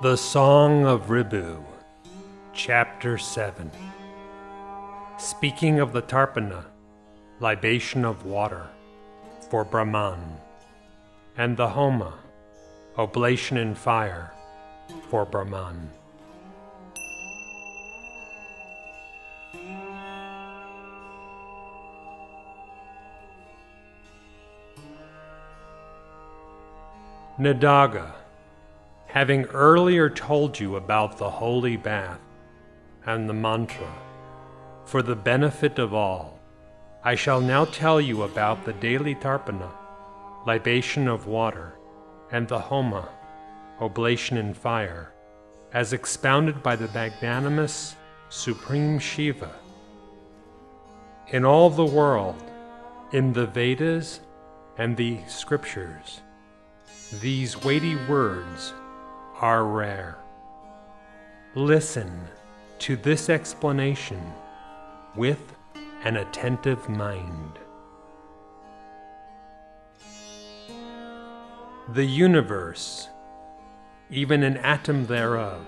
The Song of Ribhu, Chapter 7. Speaking of the Tarpana, libation of water, for Brahman, and the Homa, oblation in fire, for Brahman. Nadaga, having earlier told you about the holy bath and the mantra, for the benefit of all, I shall now tell you about the daily Tarpana, libation of water, and the Homa, oblation in fire, as expounded by the magnanimous Supreme Shiva. In all the world, in the Vedas and the Scriptures, these weighty words are rare. Listen to this explanation with an attentive mind. The universe, even an atom thereof,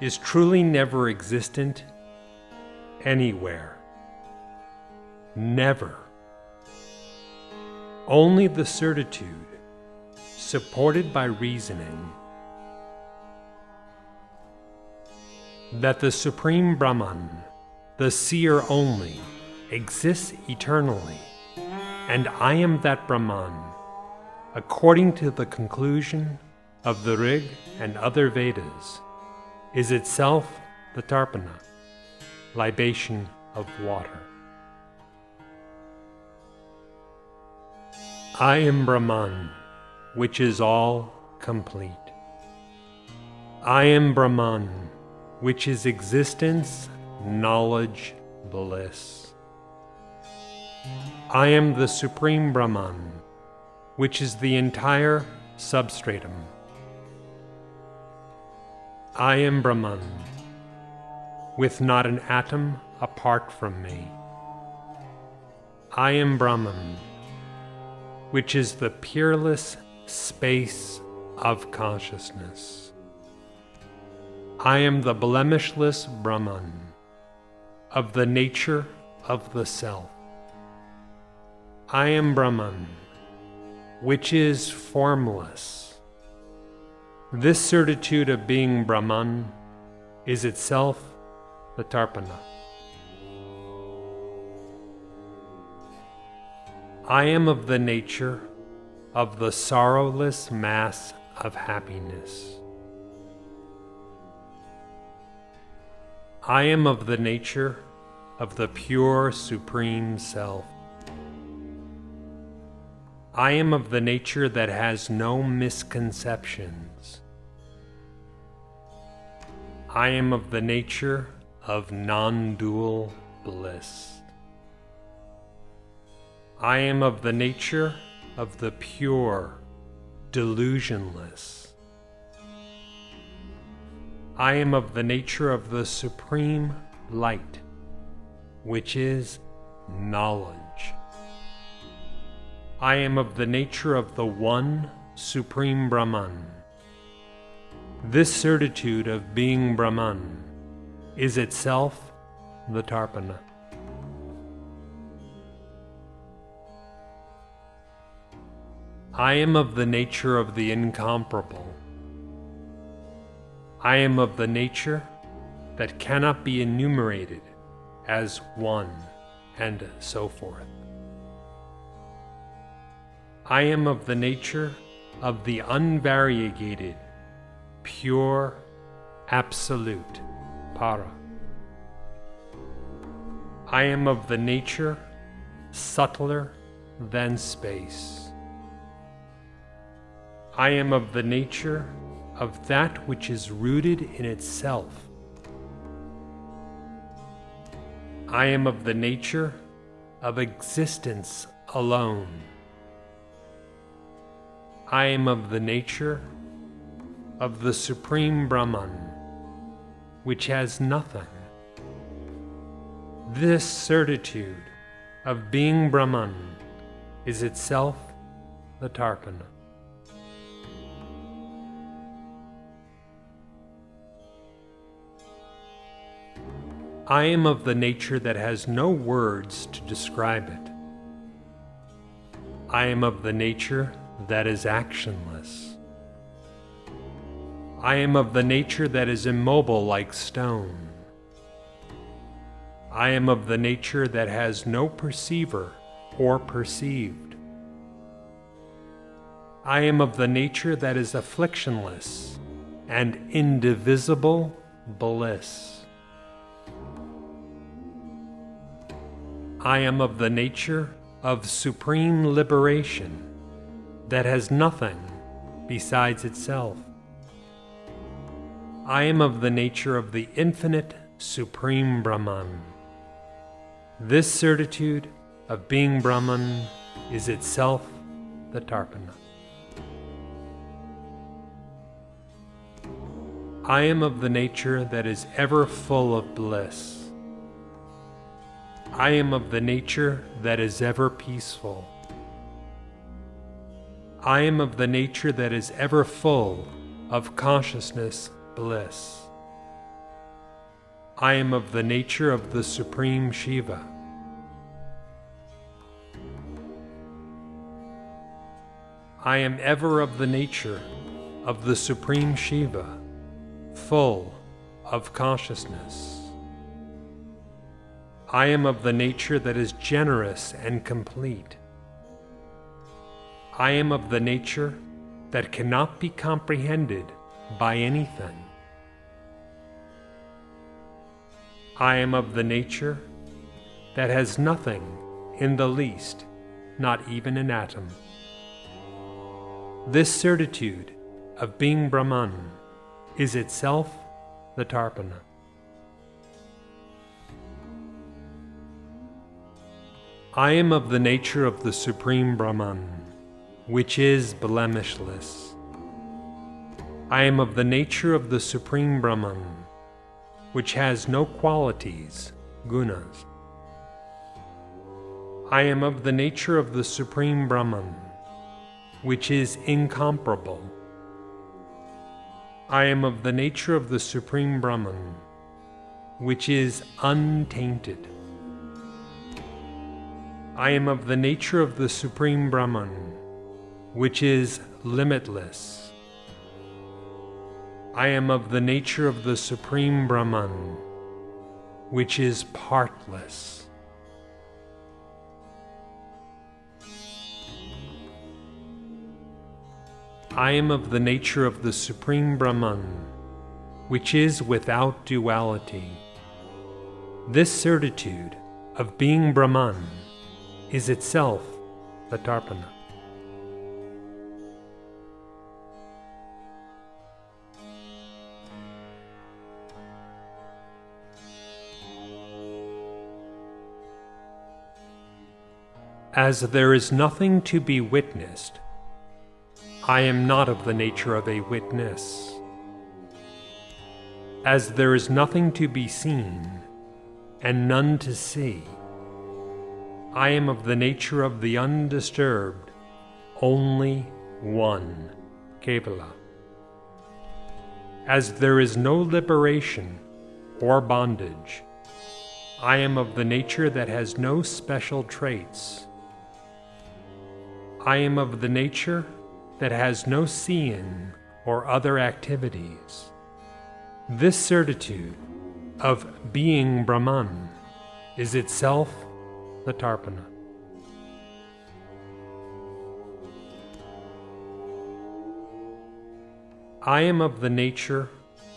is truly never existent anywhere. Never. Only the certitude, supported by reasoning, that the Supreme Brahman, the seer only, exists eternally, and I am that Brahman, according to the conclusion of the Rig and other Vedas, is itself the Tarpana, libation of water. I am Brahman, which is all complete. I am Brahman, which is existence, knowledge, bliss. I am the Supreme Brahman, which is the entire substratum. I am Brahman, with not an atom apart from me. I am Brahman, which is the peerless space of consciousness. I am the blemishless Brahman, of the nature of the self. I am Brahman, which is formless. This certitude of being Brahman is itself the Tarpana. I am of the nature of the sorrowless mass of happiness. I am of the nature of the pure Supreme Self. I am of the nature that has no misconceptions. I am of the nature of non-dual bliss. I am of the nature of the pure, delusionless. I am of the nature of the Supreme Light, which is knowledge. I am of the nature of the One Supreme Brahman. This certitude of being Brahman is itself the Tarpana. I am of the nature of the incomparable. I am of the nature that cannot be enumerated as one, and so forth. I am of the nature of the unvariegated, pure, absolute, para. I am of the nature subtler than space. I am of the nature of that which is rooted in itself. I am of the nature of existence alone. I am of the nature of the Supreme Brahman, which has nothing. This certitude of being Brahman is itself the Tarpana. I am of the nature that has no words to describe it. I am of the nature that is actionless. I am of the nature that is immobile like stone. I am of the nature that has no perceiver or perceived. I am of the nature that is afflictionless and indivisible bliss. I am of the nature of supreme liberation that has nothing besides itself. I am of the nature of the infinite supreme Brahman. This certitude of being Brahman is itself the Tarpana. I am of the nature that is ever full of bliss. I am of the nature that is ever peaceful. I am of the nature that is ever full of consciousness bliss. I am of the nature of the Supreme Shiva. I am ever of the nature of the Supreme Shiva, full of consciousness. I am of the nature that is generous and complete. I am of the nature that cannot be comprehended by anything. I am of the nature that has nothing in the least, not even an atom. This certitude of being Brahman is itself the Tarpana. I am of the nature of the Supreme Brahman, which is blemishless. I am of the nature of the Supreme Brahman, which has no qualities, gunas. I am of the nature of the Supreme Brahman, which is incomparable. I am of the nature of the Supreme Brahman, which is untainted. I am of the nature of the Supreme Brahman, which is limitless. I am of the nature of the Supreme Brahman, which is partless. I am of the nature of the Supreme Brahman, which is without duality. This certitude of being Brahman is itself the Tarpana. As there is nothing to be witnessed, I am not of the nature of a witness. As there is nothing to be seen, and none to see, I am of the nature of the undisturbed, only one, Kevala. As there is no liberation or bondage, I am of the nature that has no special traits. I am of the nature that has no seeing or other activities. This certitude of being Brahman is itself the Tarpana. I am of the nature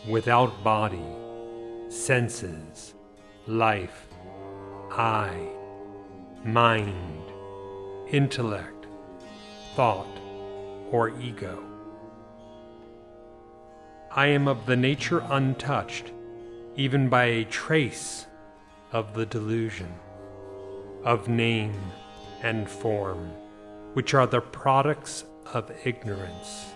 without body, senses, life, eye, mind, intellect, thought, or ego. I am of the nature untouched, even by a trace of the delusion, of name and form, which are the products of ignorance.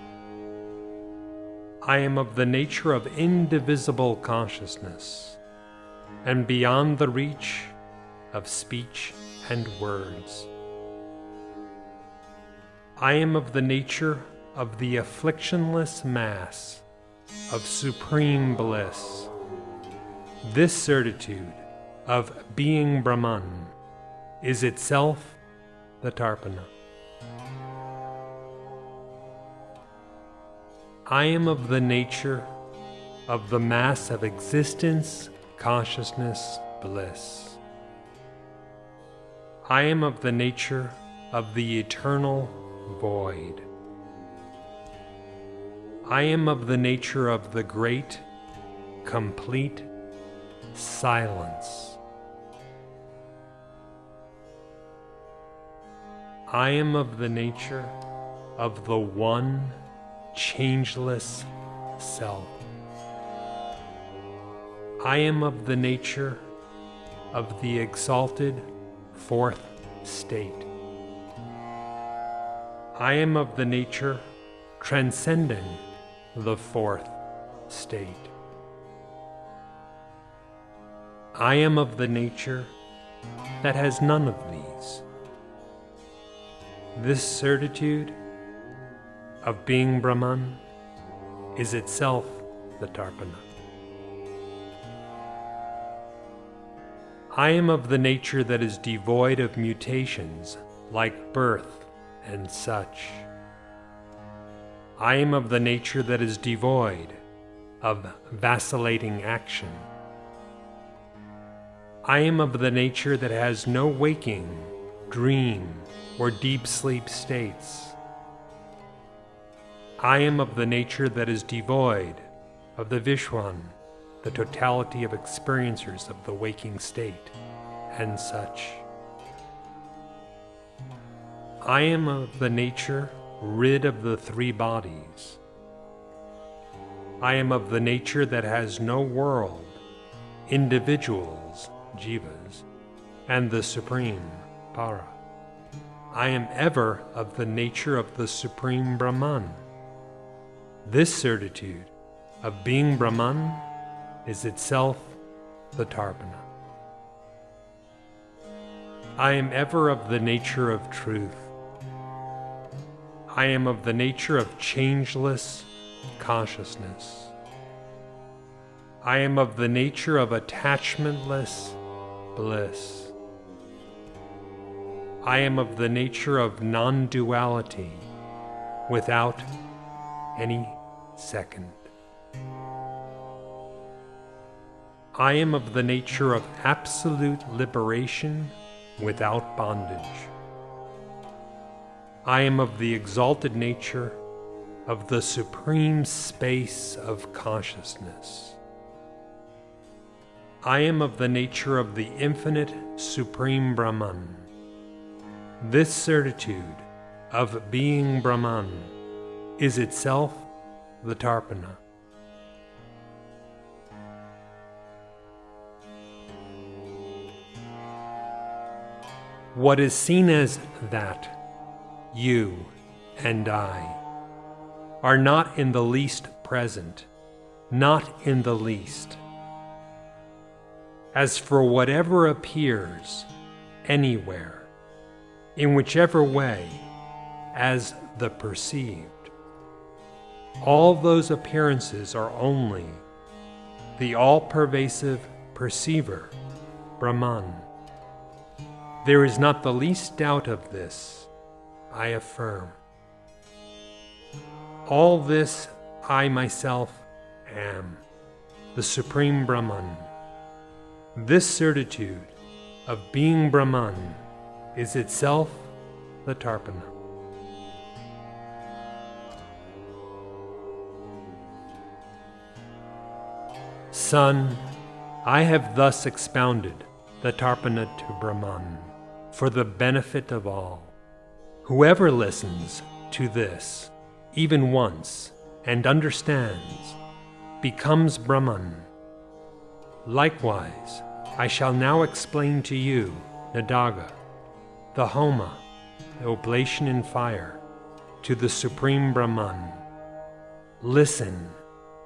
I am of the nature of indivisible consciousness, and beyond the reach of speech and words. I am of the nature of the afflictionless mass of supreme bliss. This certitude of being Brahman is itself the Tarpana. I am of the nature of the mass of existence, consciousness, bliss. I am of the nature of the eternal void. I am of the nature of the great, complete silence. I am of the nature of the one changeless self. I am of the nature of the exalted fourth state. I am of the nature transcending the fourth state. I am of the nature that has none of these. This certitude of being Brahman is itself the Tarpana. I am of the nature that is devoid of mutations like birth and such. I am of the nature that is devoid of vacillating action. I am of the nature that has no waking, dream, or deep sleep states. I am of the nature that is devoid of the Vishwan, the totality of experiencers of the waking state, and such. I am of the nature rid of the three bodies. I am of the nature that has no world, individuals, jivas, and the Supreme, para. I am ever of the nature of the Supreme Brahman. This certitude of being Brahman is itself the Tarpana. I am ever of the nature of truth. I am of the nature of changeless consciousness. I am of the nature of attachmentless bliss. I am of the nature of non-duality without any second. I am of the nature of absolute liberation without bondage. I am of the exalted nature of the supreme space of consciousness. I am of the nature of the infinite Supreme Brahman. This certitude of being Brahman is itself the Tarpana. What is seen as that, you and I, are not in the least present, not in the least. As for whatever appears anywhere, in whichever way, as the perceived, all those appearances are only the all-pervasive perceiver, Brahman. There is not the least doubt of this, I affirm. All this I myself am, the Supreme Brahman. This certitude of being Brahman is itself the Tarpana. Son, I have thus expounded the Tarpana to Brahman for the benefit of all. Whoever listens to this, even once, and understands, becomes Brahman. Likewise, I shall now explain to you, Nadaga, the Homa, the oblation in fire, to the Supreme Brahman. Listen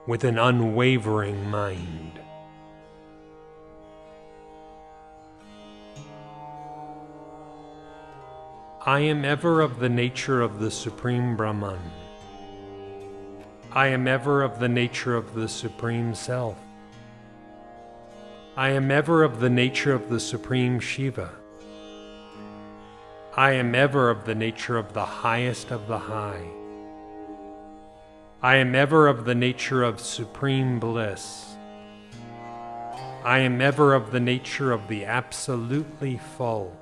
with an unwavering mind. I am ever of the nature of the Supreme Brahman. I am ever of the nature of the Supreme Self. I am ever of the nature of the Supreme Shiva. I am ever of the nature of the highest of the high. I am ever of the nature of supreme bliss. I am ever of the nature of the absolutely full.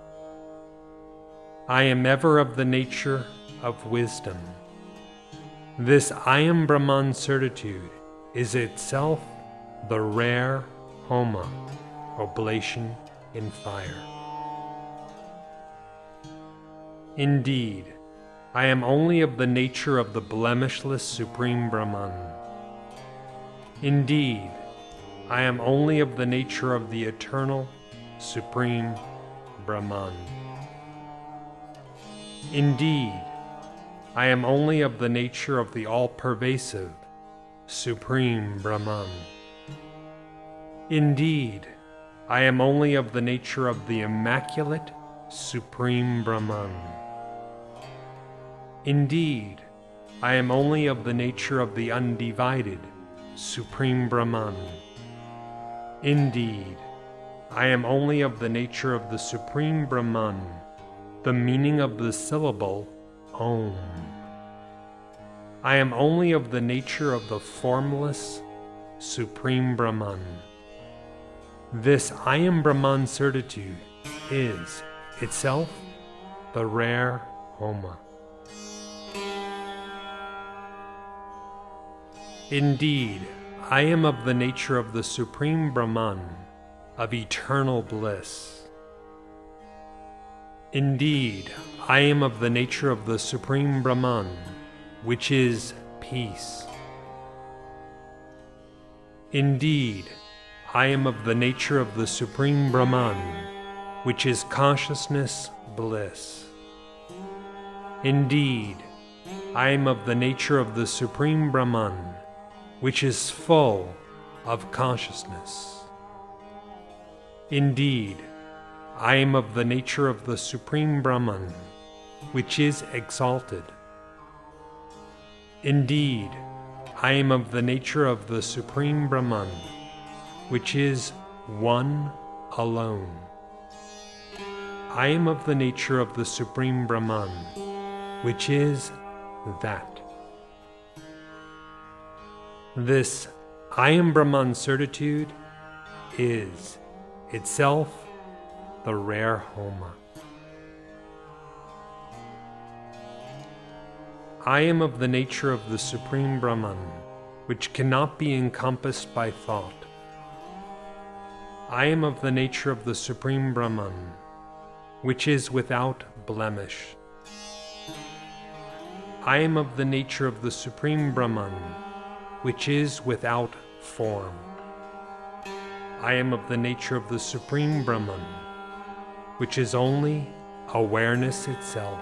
I am ever of the nature of wisdom. This I am Brahman certitude is itself the rare Homa, oblation in fire. Indeed, I am only of the nature of the blemishless Supreme Brahman. Indeed, I am only of the nature of the eternal Supreme Brahman. Indeed, I am only of the nature of the all-pervasive Supreme Brahman. Indeed, I am only of the nature of the immaculate Supreme Brahman. Indeed, I am only of the nature of the undivided Supreme Brahman. Indeed, I am only of the nature of the Supreme Brahman, the meaning of the syllable Om. I am only of the nature of the formless Supreme Brahman. This I am Brahman certitude is itself the rare Homa. Indeed, I am of the nature of the Supreme Brahman, of eternal bliss. Indeed, I am of the nature of the Supreme Brahman, which is peace. Indeed, I am of the nature of the Supreme Brahman, which is consciousness bliss. Indeed, I am of the nature of the Supreme Brahman, which is full of consciousness. Indeed, I am of the nature of the Supreme Brahman, which is exalted. Indeed, I am of the nature of the Supreme Brahman, which is one alone. I am of the nature of the Supreme Brahman, which is that. This I am Brahman certitude is itself the rare Homa. I am of the nature of the Supreme Brahman, which cannot be encompassed by thought. I am of the nature of the Supreme Brahman, which is without blemish. I am of the nature of the Supreme Brahman, which is without form. I am of the nature of the Supreme Brahman, which is only awareness itself.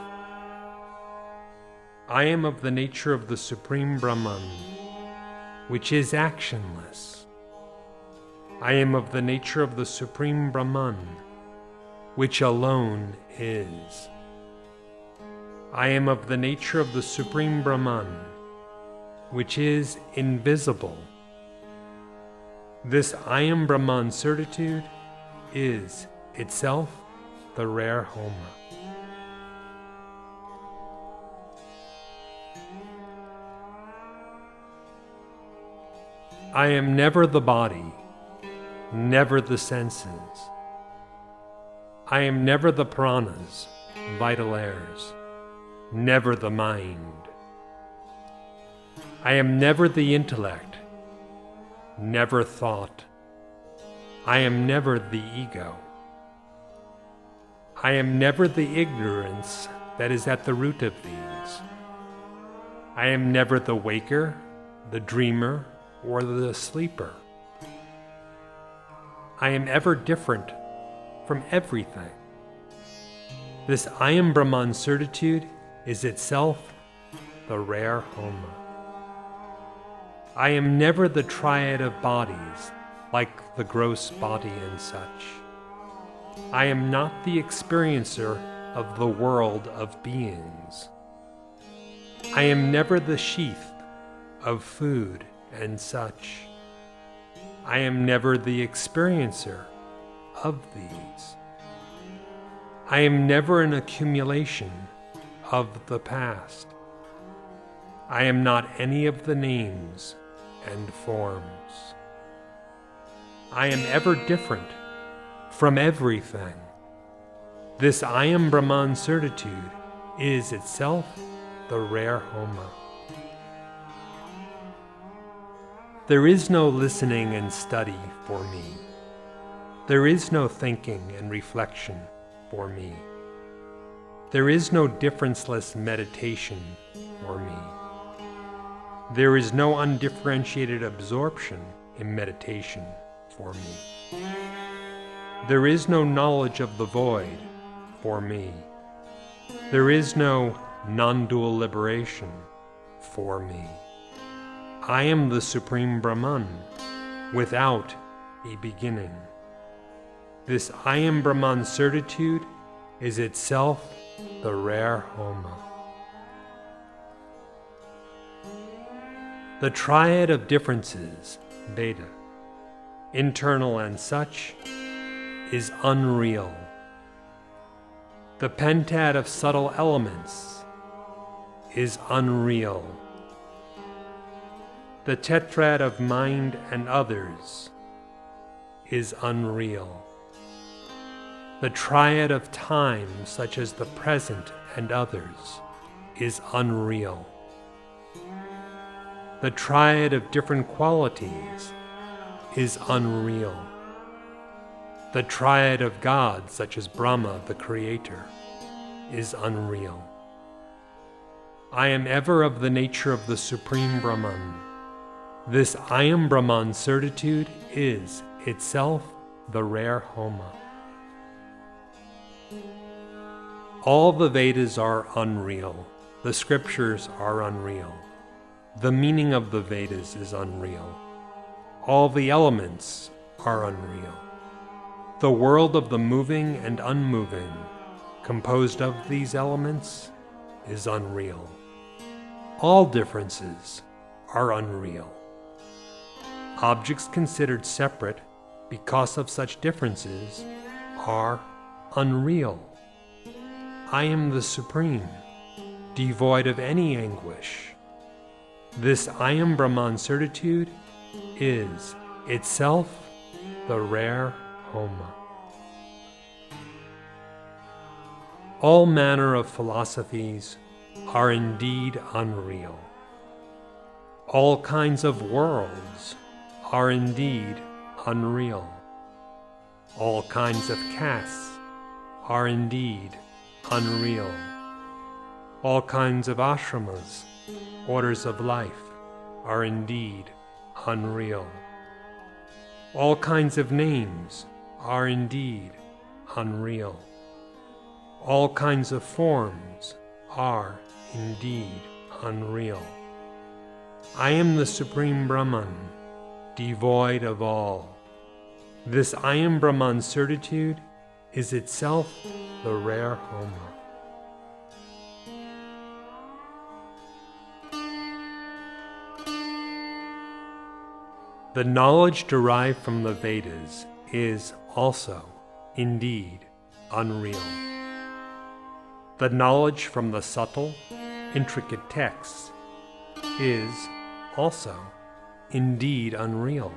I am of the nature of the Supreme Brahman, which is actionless. I am of the nature of the Supreme Brahman, which alone is. I am of the nature of the Supreme Brahman, which is invisible. This I am Brahman certitude is itself the rare Homa. I am never the body, never the senses. I am never the pranas, vital airs, never the mind. I am never the intellect, never thought. I am never the ego. I am never the ignorance that is at the root of these. I am never the waker, the dreamer, or the sleeper. I am ever different from everything. This I am Brahman certitude is itself the rare Homa. I am never the triad of bodies, like the gross body and such. I am not the experiencer of the world of beings. I am never the sheath of food and such. I am never the experiencer of these. I am never an accumulation of the past. I am not any of the names and forms. I am ever different from everything. This I am Brahman certitude is itself the rare Homa. There is no listening and study for me. There is no thinking and reflection for me. There is no differenceless meditation for me. There is no undifferentiated absorption in meditation for me. There is no knowledge of the void for me. There is no non-dual liberation for me. I am the Supreme Brahman without a beginning. This I am Brahman certitude is itself the rare Homa. The triad of differences, Veda, internal and such, is unreal. The pentad of subtle elements is unreal. The tetrad of mind and others is unreal. The triad of time, such as the present and others, is unreal. The triad of different qualities is unreal. The triad of gods, such as Brahma, the Creator, is unreal. I am ever of the nature of the Supreme Brahman. This I am Brahman certitude is itself the rare Homa. All the Vedas are unreal. The scriptures are unreal. The meaning of the Vedas is unreal. All the elements are unreal. The world of the moving and unmoving, composed of these elements, is unreal. All differences are unreal. Objects considered separate because of such differences are unreal. I am the Supreme, devoid of any anguish. This I am Brahman certitude is itself the rare Homa. All manner of philosophies are indeed unreal. All kinds of worlds are indeed unreal. All kinds of castes are indeed unreal. All kinds of ashramas, orders of life, are indeed unreal. All kinds of names are indeed unreal. All kinds of forms are indeed unreal. I am the Supreme Brahman, devoid of all. This I am Brahman certitude is itself the rare Homa. The knowledge derived from the Vedas is also, indeed, unreal. The knowledge from the subtle, intricate texts is also, indeed, unreal.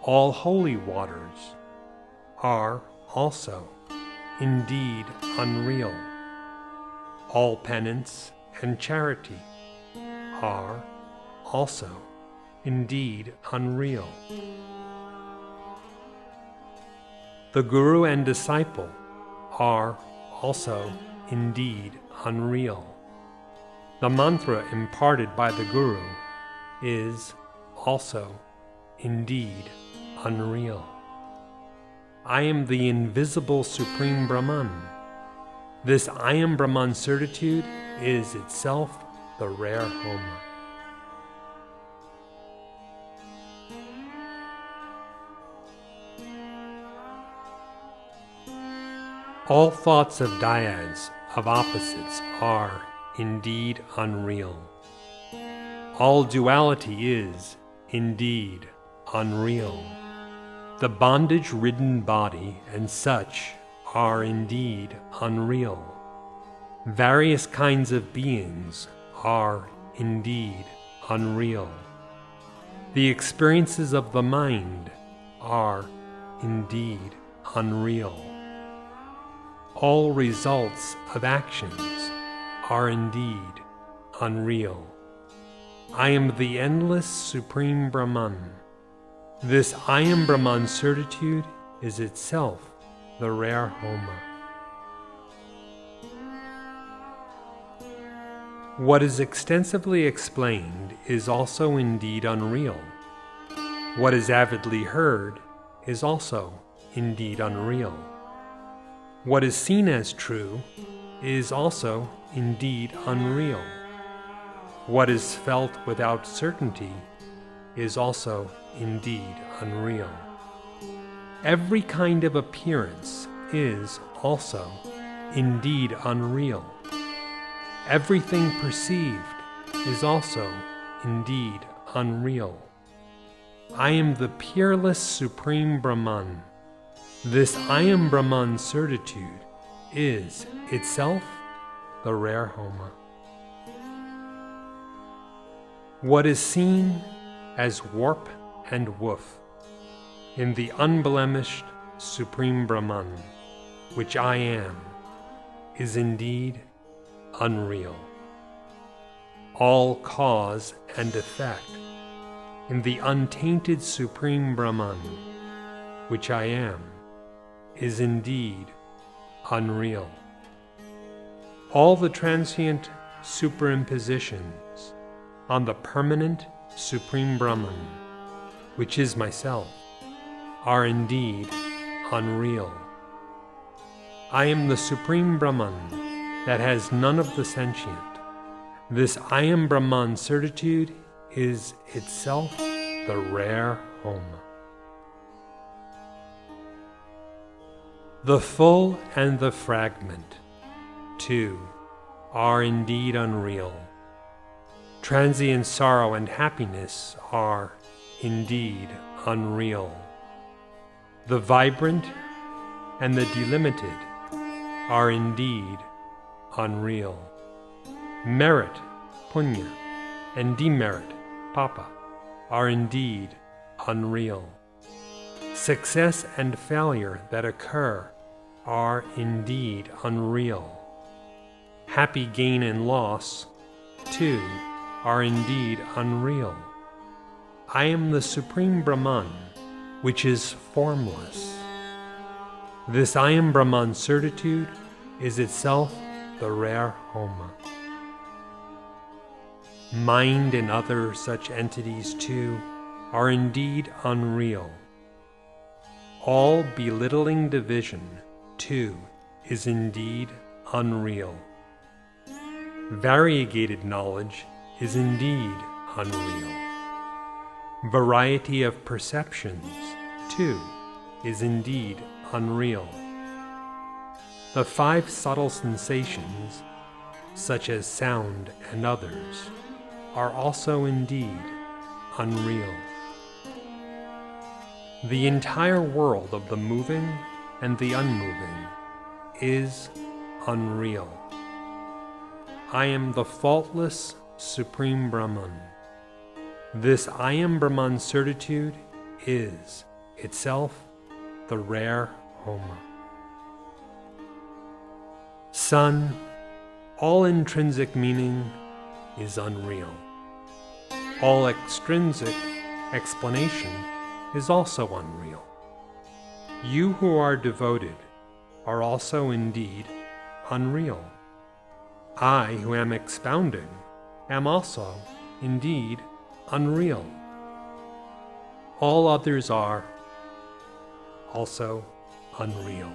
All holy waters are also, indeed, unreal. All penance and charity are also, indeed, unreal. The Guru and disciple are also, indeed, unreal. The mantra imparted by the Guru is also, indeed, unreal. I am the invisible Supreme Brahman. This I am Brahman certitude is itself the rare Homa. All thoughts of dyads, of opposites, are indeed unreal. All duality is indeed unreal. The bondage-ridden body and such are indeed unreal. Various kinds of beings are indeed unreal. The experiences of the mind are indeed unreal. All results of actions are indeed unreal. I am the endless Supreme Brahman. This I am Brahman certitude is itself the rare Homa. What is extensively explained is also indeed unreal. What is avidly heard is also indeed unreal. What is seen as true is also indeed unreal. What is felt without certainty is also indeed unreal. Every kind of appearance is also indeed unreal. Everything perceived is also indeed unreal. I am the peerless Supreme Brahman. This I am Brahman certitude is itself the rare Homa. What is seen as warp and woof in the unblemished Supreme Brahman, which I am, is indeed unreal. All cause and effect in the untainted Supreme Brahman, which I am, is indeed unreal. All the transient superimpositions on the permanent Supreme Brahman, which is myself, are indeed unreal. I am the Supreme Brahman that has none of the sentient. This I am Brahman certitude is itself the rare Homa. The full and the fragment, too, are indeed unreal. Transient sorrow and happiness are indeed unreal. The vibrant and the delimited are indeed unreal. Merit, punya, and demerit, papa, are indeed unreal. Success and failure that occur are indeed unreal. Happy gain and loss, too, are indeed unreal. I am the Supreme Brahman, which is formless. This I am Brahman certitude is itself the rare Homa. Mind and other such entities, too, are indeed unreal. All belittling division, too, is indeed unreal. Variegated knowledge is indeed unreal. Variety of perceptions, too, is indeed unreal. The 5 subtle sensations, such as sound and others, are also indeed unreal. The entire world of the moving and the unmoving is unreal. I am the faultless Supreme Brahman. This I am Brahman certitude is itself the rare Homa. Son, all intrinsic meaning is unreal. All extrinsic explanation is also unreal. You who are devoted are also indeed unreal. I who am expounding am also indeed unreal. All others are also unreal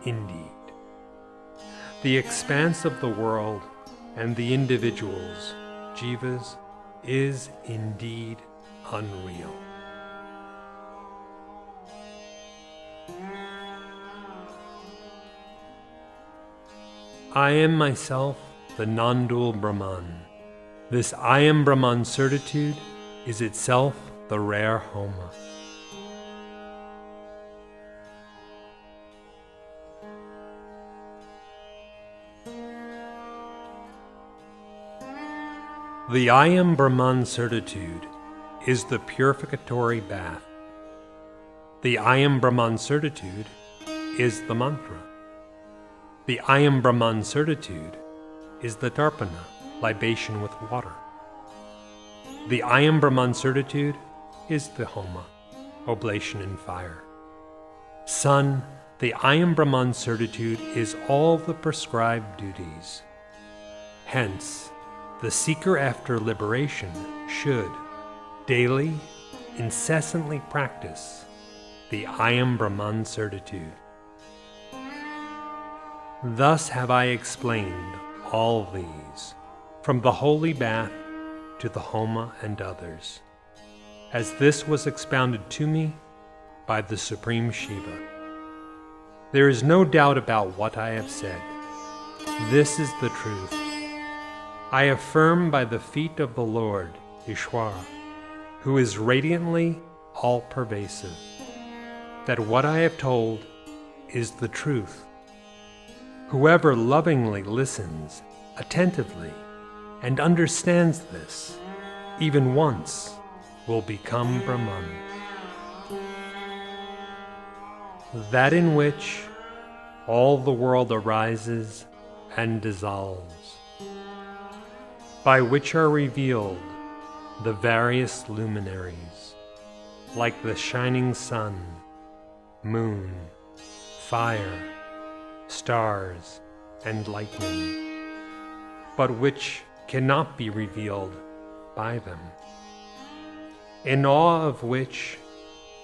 indeed. The expanse of the world and the individuals, jivas, is indeed unreal. I am myself the non-dual Brahman. This I am Brahman certitude is itself the rare Homa. The I am Brahman certitude is the purificatory bath. The I am Brahman certitude is the mantra. The I am Brahman certitude is the Tarpana, libation with water. The I am Brahman certitude is the Homa, oblation in fire. Son, the I am Brahman certitude is all the prescribed duties. Hence, the seeker after liberation should daily, incessantly practice the I am Brahman certitude. Thus have I explained all these, from the holy bath to the Homa and others, as this was expounded to me by the Supreme Shiva. There is no doubt about what I have said. This is the truth. I affirm by the feet of the Lord, Ishwara, who is radiantly all-pervasive, that what I have told is the truth. Whoever lovingly listens attentively and understands this, even once, will become Brahman. That in which all the world arises and dissolves, by which are revealed the various luminaries, like the shining sun, moon, fire, stars, and lightning, but which cannot be revealed by them, in awe of which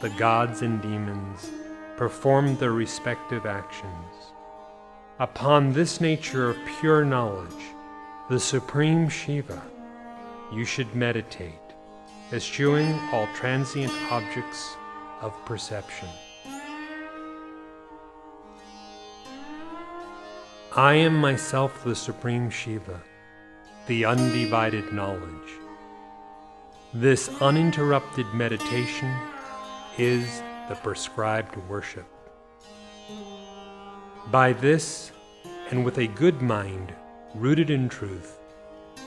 the gods and demons perform their respective actions. Upon this nature of pure knowledge, the Supreme Shiva, you should meditate, eschewing all transient objects of perception. I am myself the Supreme Shiva, the undivided knowledge. This uninterrupted meditation is the prescribed worship. By this, and with a good mind rooted in truth,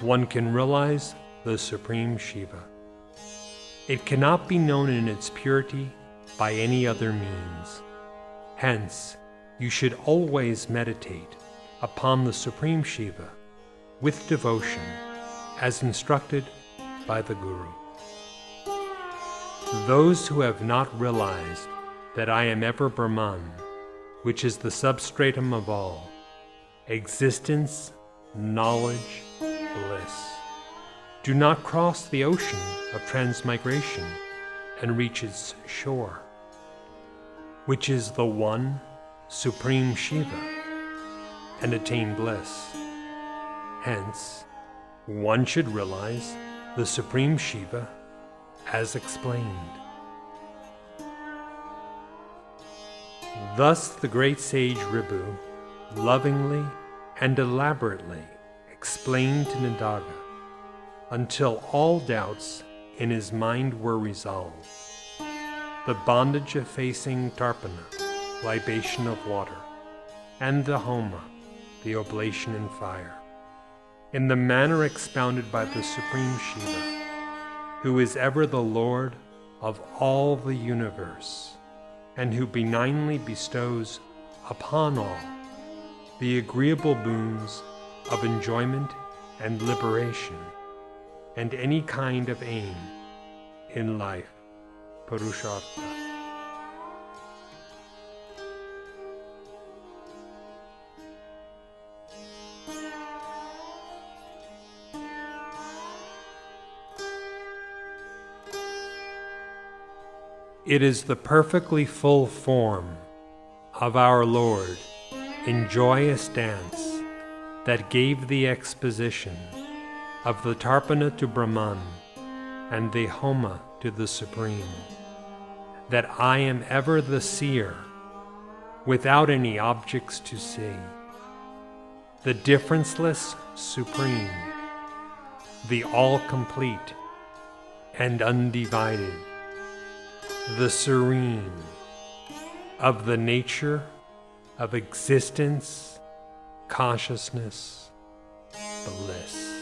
one can realize the Supreme Shiva. It cannot be known in its purity by any other means. Hence, you should always meditate upon the Supreme Shiva with devotion, as instructed by the Guru. Those who have not realized that I am ever Brahman, which is the substratum of all, existence, knowledge, bliss, do not cross the ocean of transmigration and reach its shore, which is the one Supreme Shiva, and attain bliss. Hence, one should realize the Supreme Shiva as explained. Thus the great sage Ribhu lovingly and elaborately explained to Nadaga until all doubts in his mind were resolved. The bondage of facing Tarpana, libation of water, and the Homa, the oblation in fire, in the manner expounded by the Supreme Shiva, who is ever the Lord of all the universe, and who benignly bestows upon all the agreeable boons of enjoyment and liberation, and any kind of aim in life, Purushartha. It is the perfectly full form of our Lord in joyous dance that gave the exposition of the Tarpana to Brahman and the Homa to the Supreme, that I am ever the seer, without any objects to see, the differenceless Supreme, the all-complete, and undivided, the serene, of the nature of existence, consciousness, bliss.